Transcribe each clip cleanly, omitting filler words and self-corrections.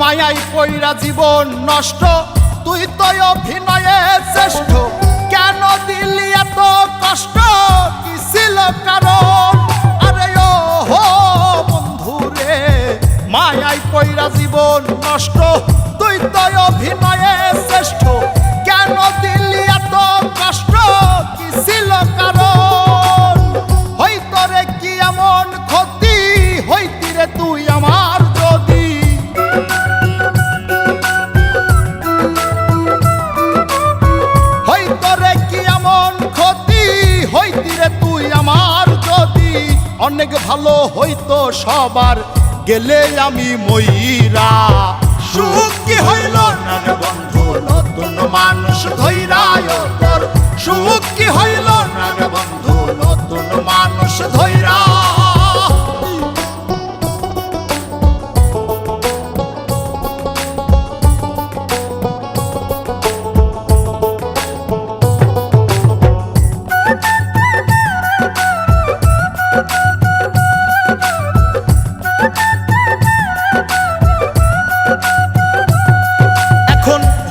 মায়াই পইরা জীবন নষ্ট, তুই তো অভিনয়ে শ্রেষ্ঠ। কেন দিলি এত কষ্ট, কি ছিল কারণ? আরে ও হো বন্ধু রে, মায়াই পইরা জীবন নষ্ট, তুই তো অভিনয়ে শ্রেষ্ঠ। কেন দিলি এত কষ্ট, কি ছিল কারণ? হইতো রে কি এমন ক্ষতি, হইতি রে তুই আমার যদি। হইতো রে কি এমন ক্ষতি, হইতি রে তুই আমার যদি। অনেক ভালো হইতো সবার, গেলে আমি ময়রা। সুখ কি হইল না রে বন্ধু, নতুন মানুষ ধৈরায় তোর। সুখ কি হইল না রে বন্ধু, নতুন মানুষ ধৈরা।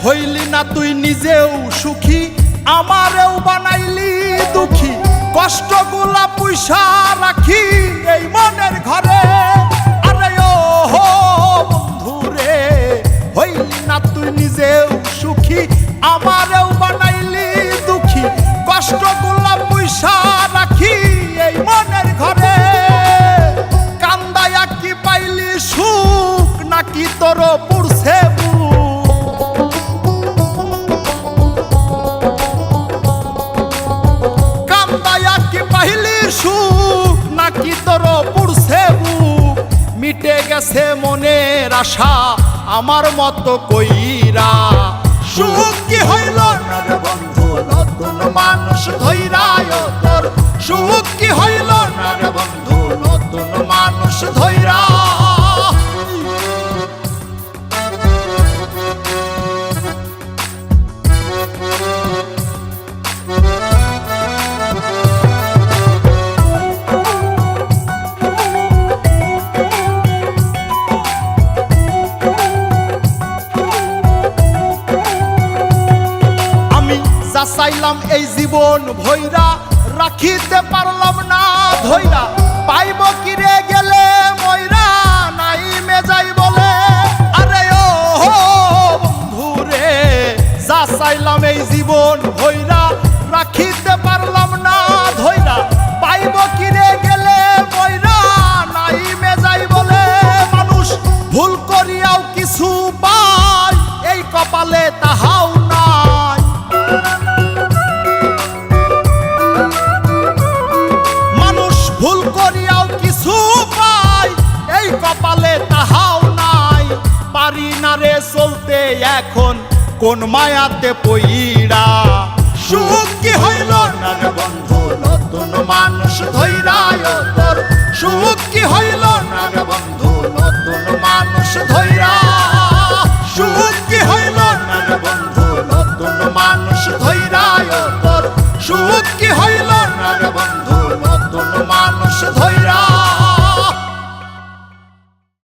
হইলি না তুই নিজেও সুখী, আমারেও বানাইলি দুঃখী। কষ্টগুলা পুইসা রাখি এই মনের ঘরে। আরে ও হো বন্ধু রে, হইলি না তুই নিজেও সুখী, আমারেও বানাইলি দুঃখী। কষ্টগুলা পুইসা রাখি এই মনের ঘরে। কান্দায়া কি পাইলি সুখ, নাকি তোর পুরছে সুখ, নাকি তোর পুরছে বুক? মিটে গেছে মনের আশা আমার মতো কইরা। সুখ কি হইল না রে বন্ধু, নতুন মানুষ ধৈরায় তোর। সুখ কি হইল না রে বন্ধু, নতুন মানুষ ধৈরা। চাইলাম এই জীবন ভৈরা, রাখিতে পারলাম না ধৈরা। পাইব কিরে গেলে ময়রা, নাই মেজাই বলে। আরে ও হো বন্ধু রে, যা চাইলাম এই জীবন ভৈরা, রাখিতে পারলাম না ধৈরা। পাইব কিরে গেলে ময়রা, নাই মেজাই বলে। মানুষ ভুল করিয়াও কিছু পায়, এই কপালে তাহাও নাই। ভুল করিয়াও কিছু পাই, এই কপালে তাহাও নাই। পারি না রে চলতে এখন কোন মায়াতে পইরা। সুখ কি হইল না রে বন্ধু, নতুন মানুষ ধৈরায় তোর। সুখ কি হইল না রে বন্ধু, নতুন মানুষ ধৈরা। সুখ কি হইল না রে বন্ধু, নতুন মানুষ ধৈরায় তোর। সুখ কি